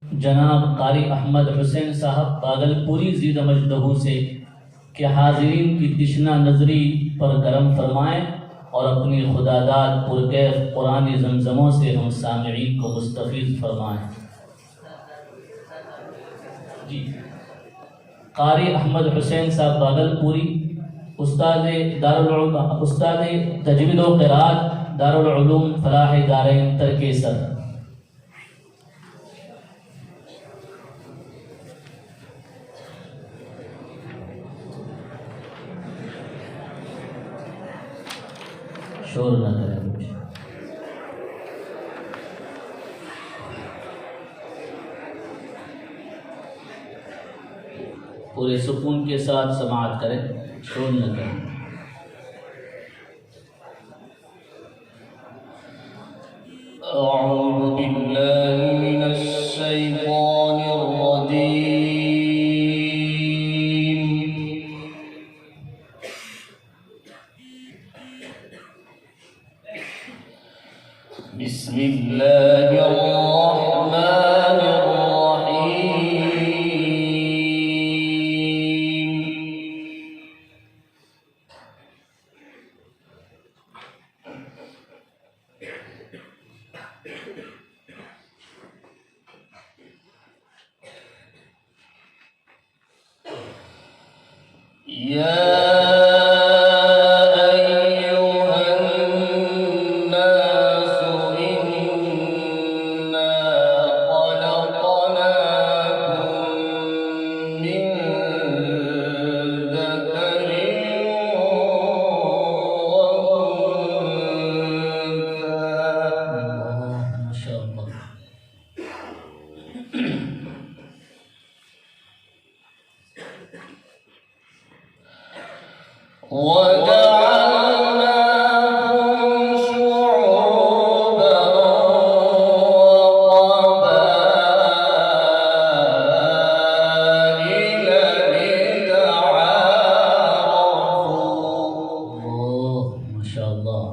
जनाब कारी अहमद हुसैन साहब बागलपुरी ज़ीद मजदहू से कि हाज़रीन की तिश्ना नज़री पर करम फरमाएँ और अपनी खुदादाद पुरकैफ कुरानी जमजमों से हम सामईन को मुस्तफ़ीज़ फरमाएँ। जी, कारी अहमद हुसैन साहब बागलपुरी, उस्ताद तजवीद व क़िराअत दारुल उलूम फलाह दारैन तरकेसर। शोर न करें कुछ। पूरे सुकून के साथ समाअत करें, शोर न करें। أعوذ بالله من الشيطان الرجيم. بسم الله الرحمن الرحيم. يا وجعلناكم شعوبا وقبائل لتعارفوا. ما شاء الله.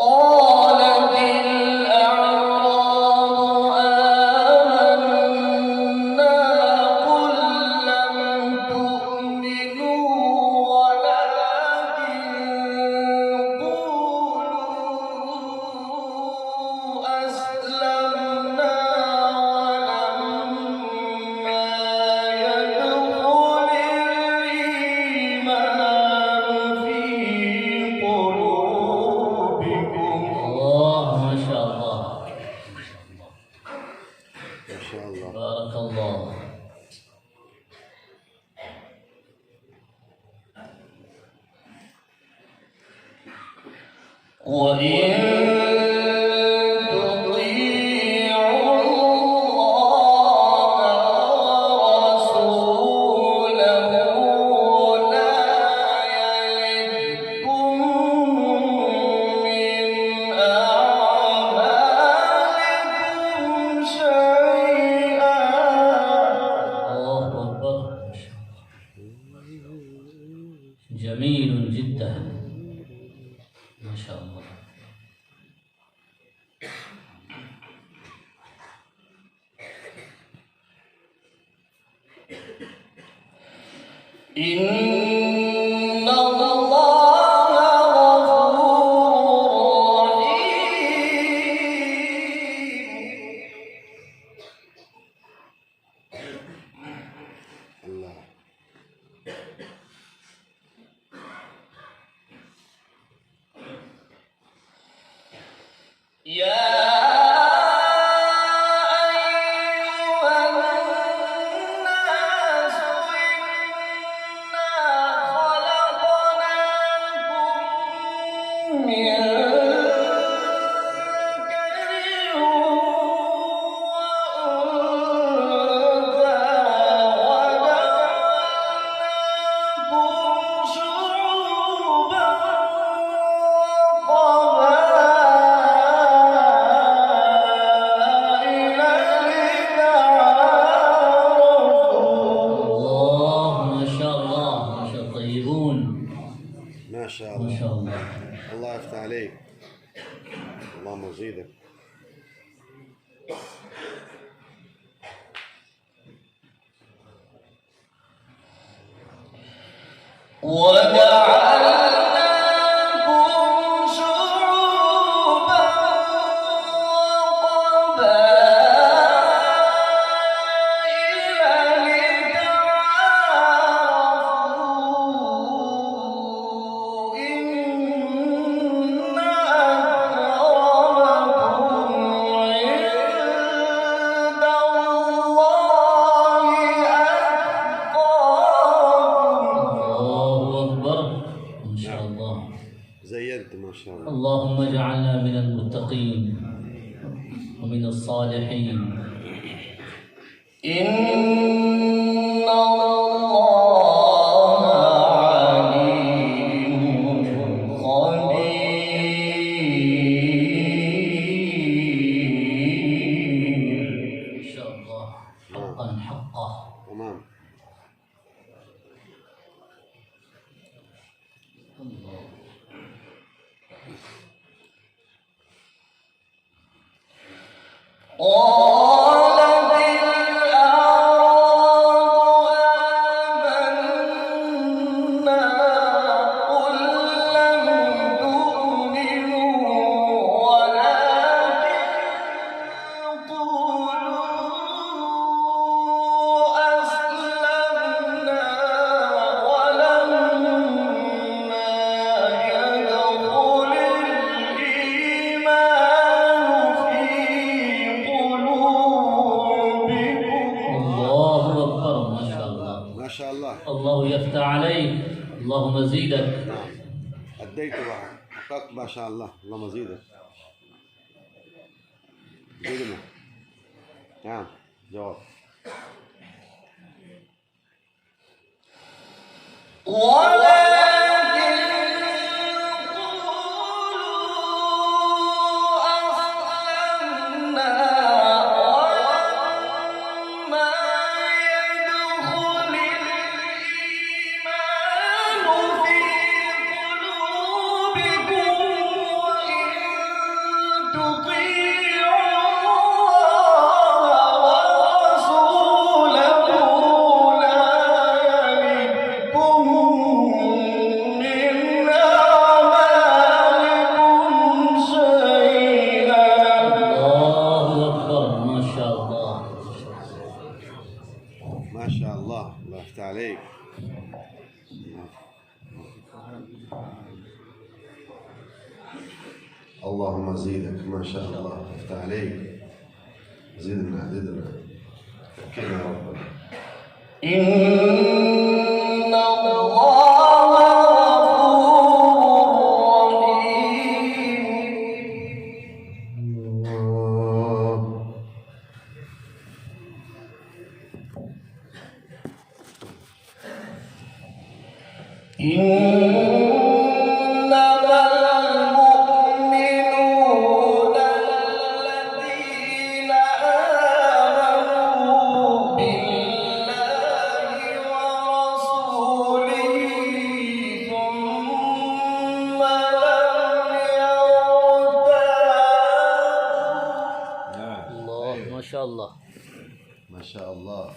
قالت الأعراب آمنا قل لم تؤمنوا ولكن قولوا أسلمنا ولما يدخل الإيمان في قلوبكم. الله ما شاء الله. بارك الله. وإن تطيعوا الله ورسوله لا يلدكم من أعمالكم شيئا. الله أكبر. جميل جدا ما شاء الله. إن الله غفور رحيم. يا أيها الناس إنا خلقناكم من ذكر وأنثى وجعلناكم شعوبا وقبائل لتعارفوا. الله ما شاء الله، ما شاء الله، طيبون ما شاء ما الله. شاء الله. الله يفتح عليك. اللهم يزيدك. وجعلناكم شعوبا وقبائل لتعارفوا إن أكرمكم عند الله أتقاكم. الله أكبر ما شاء الله. زينت ما شاء الله. اللهم اجعلنا من المتقين ومن الصالحين. إن الله عليم خبير. ما شاء الله، حقا حقا. تمام. الله. قالت الأعراب آمنا قل لم تؤمنوا ولكن قولوا أسلمنا ولما يدخل الإيمان في قلوبكم. الله أكبر ما شاء الله. ما شاء الله. الله يفتح عليك. اللهم زيدك. نعم. أديت بقى. حققت ما شاء الله. اللهم يزيدك. زيدنا. نعم. جواب. ولكن قولوا أسلمنا ولما يدخل الإيمان في قلوبكم وإن تطيعوا الله ورسوله لا يلدكم من أعمالكم شيئا. الله أكبر ما شاء الله. ما شاء الله. الله يفتح عليك. اللهم زيدك. ما شاء الله. يفتح عليك. زدنا زدنا. فكنا يا رب. إن الله غفور رحيم. إنما المؤمنون الذين آمنوا بالله ورسوله ثم لم يرتابوا. الله ما شاء الله. ما شاء الله.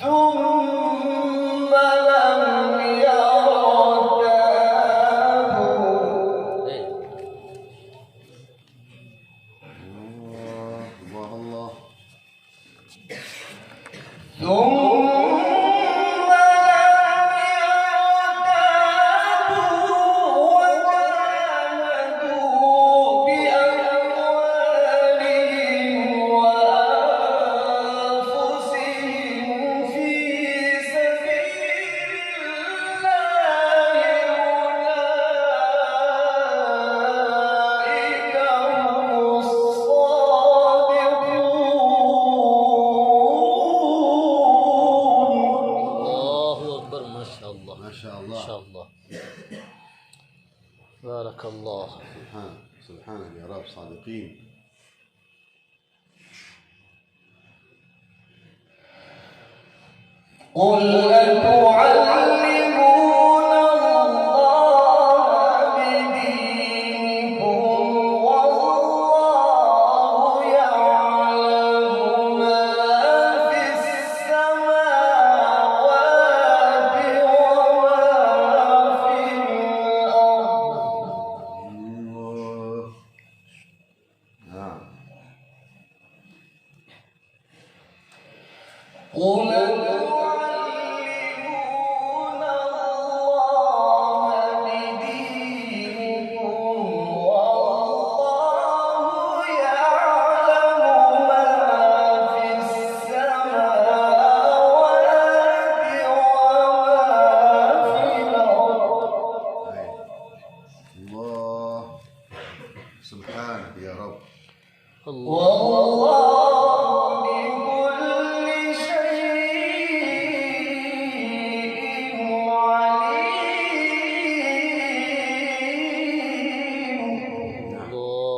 ثم لم يرتابوا. إيه. الله الله. ثم لم يرتابوا وجاهدوا بارك الله. سبحانك سبحانك يا رب، صادقين. قل أتعلمون الله بدينكم والله يعلم ما في السماوات وما في الأرض. نعم. قل أتعلمون الله بدينكم والله يعلم ما في السماوات وما في الأرض. الله سبحانك يا رب. والله بكل شيء عليم.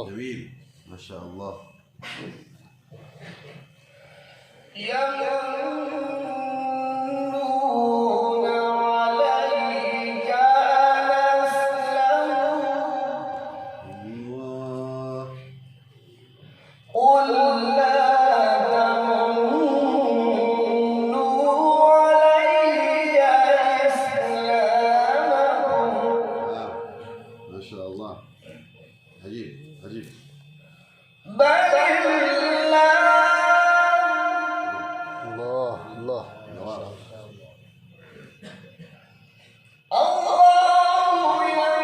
جميل ما شاء الله. يمنون عليك أن أسلموا الله. قل لا تمنوا علي إسلامكم ما شاء الله. عجيب عجيب. بل الله الله. الله يمن عليكم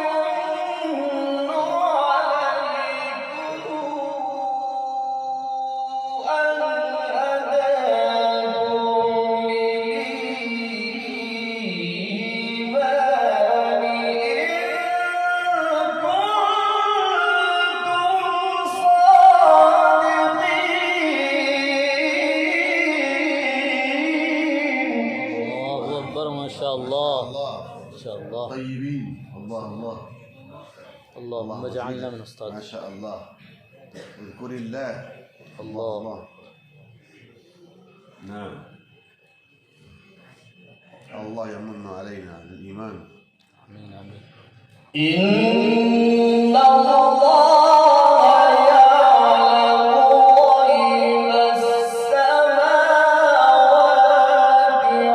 أن هداكم للإيمان إن كنتم صادقين. الله أكبر. ما شاء الله. الله. ما شاء الله. طيبين. الله الله. اللهم اجعلنا من ما الصادقين. شاء الله. اذكر الله. الله. نعم. الله يمن علينا بالإيمان. آمين آمين. إن الله يعلم غيب السماوات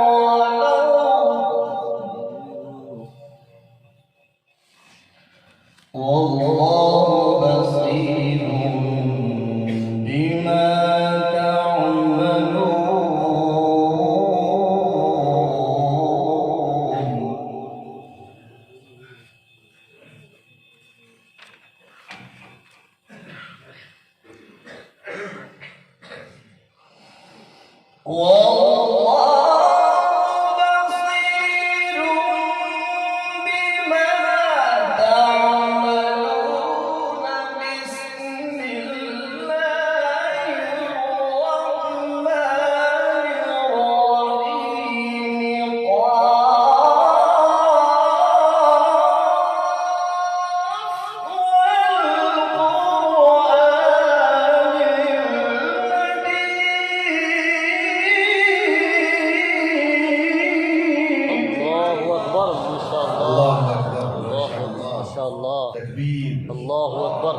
والأرض والله بصير بما والله بصير بما تعملون. بسم الله الرحمن الرحيم. الله أكبر. ما شاء الله. الله أكبر. ما الله شاء أكبر. الله. ما شاء الله. تكبير. الله أكبر.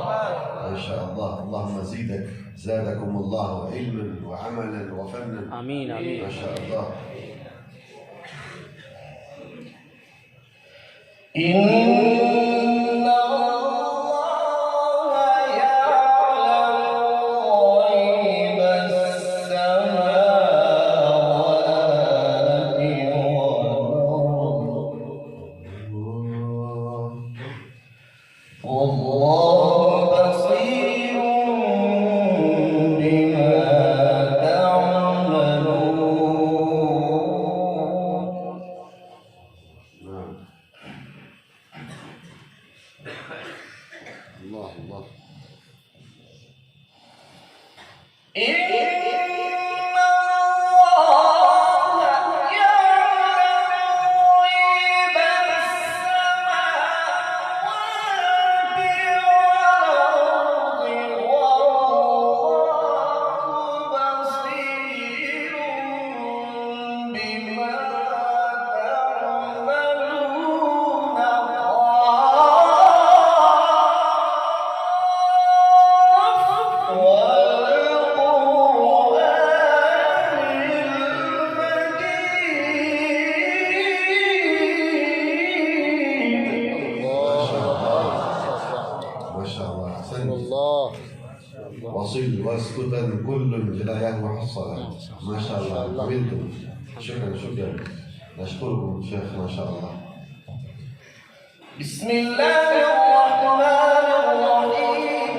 ما شاء الله. اللهم زيدك زادكم الله علما وعملا وفنا. آمين آمين. ما شاء الله. إن الله يعلم غيب السماوات والأرض والله بصير بما تعملون. نعم. الله الله. إن الله يعلم غيب السماوات ما شاء الله أحسنت. والله وصل واسكتا كل جلايات محصلة. ما شاء الله قبلتم. شكرا شكرا. نشكركم شيخ ما شاء الله. بسم الله الرحمن الرحيم.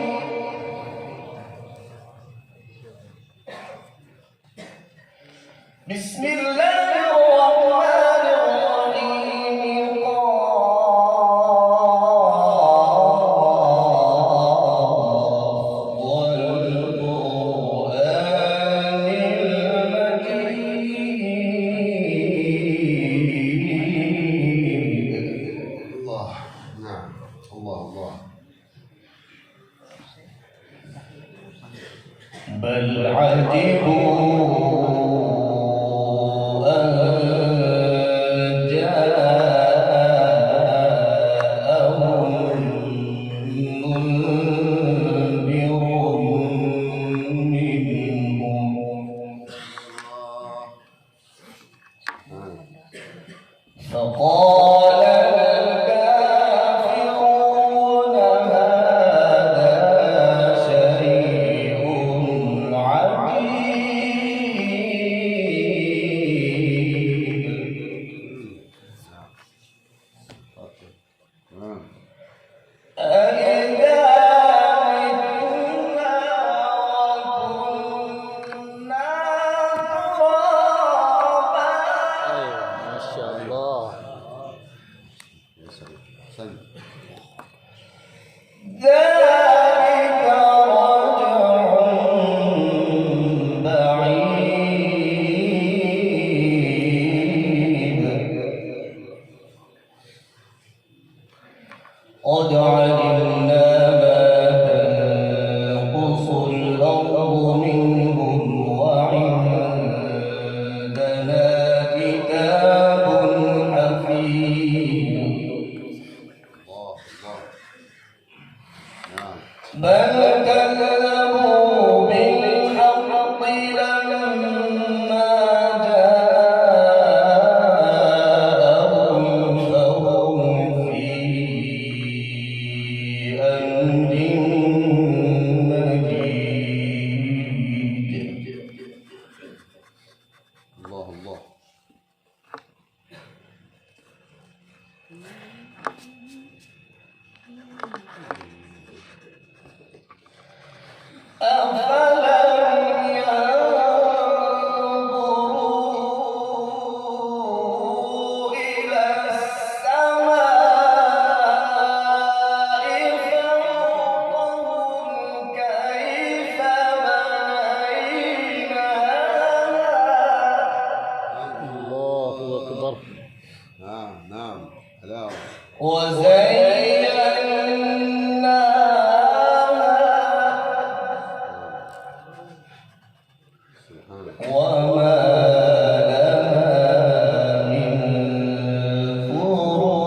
بسم الله الرحمن الرحيم. والقرآن المجيد. الله. نعم. الله الله. بل عجبوا أن جاءهم منذر منهم فقال الكافرون هذا شيء عجيب. أإذا متنا وكنا ترابا ايوه ما شاء الله. يا سلام. أحسنت. ذلك رجع بعيد. قد علمنا ما تنقص الأرض منهم وعندنا كتاب حفيظ. الله الله. نعم. بل كذبوا بالحق لما جاءهم فهم في أمر مجيد. الله الله. أفلم ينظروا إلى السماء فوقهم كيف بنيناها الله اكبر. نعم نعم. حلاوة. وزيناها سبحانك. وما لها من فروج.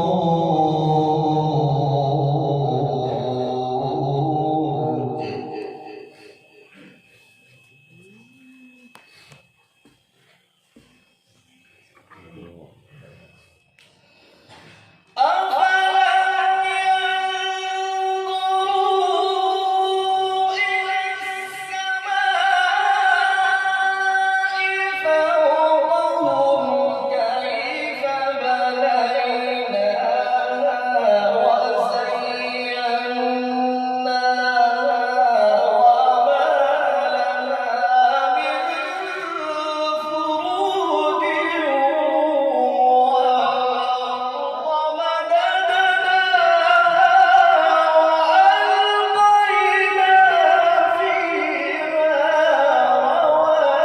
أفلم ينظروا إلى السماء فوقهم كيف بنيناها وزيناها وما لها من فروج والأرض مددناها وألقينا فيها رواسي.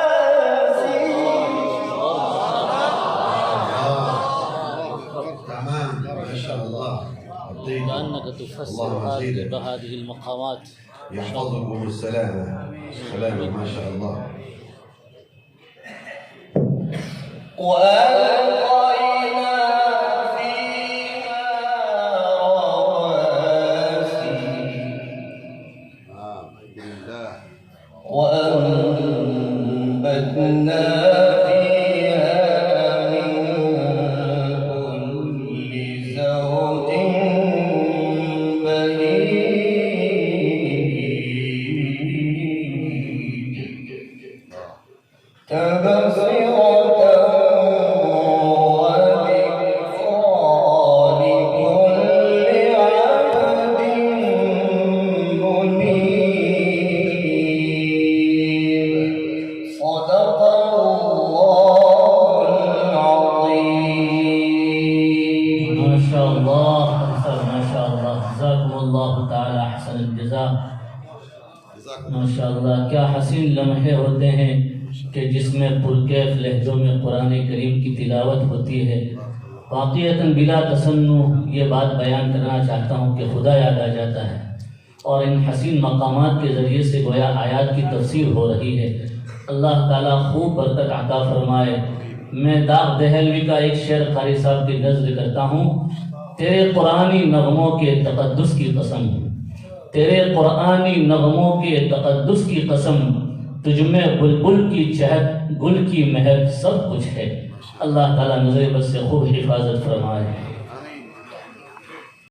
تمام. ما شاء الله. أعطيكم. كأنك تفسر اللهم هذه زيدك. بهذه المقامات. يحفظكم السلامة. سلامة ما شاء الله. وألقينا فيها رواسي نعم. الحمد لله. وأنبتنا فيها من كل زوج بهيج. जज़ाकुमुल्लाहु ताला अहसनल जज़ा। माशाअल्लाह, क्या हसीन लम्हे होते हैं कि जिसमें पुरकैफ लहजों में कुरान करीम की तिलावत होती है। वाक़ियतन बिला तसन्नु ये बात बयान करना चाहता हूँ कि खुदा याद आ जाता है और इन हसीन मकामात के ज़रिए से गोया आयात की तफसीर हो रही है। अल्लाह ताला खूब बरकत अता फरमाए। मैं दाग दहलवी का एक शेर कारी साहब की नज़्र करता हूँ। तेरे कुरानी नगमों के तक़द्दुस की कसम, तेरे कुरानी नगमों के तक़द्दुस की कसम, तुझमें बुलबुल की चहक गुल की महक सब कुछ है। अल्लाह ताला नज़र बस से खूब हिफाजत फरमाए।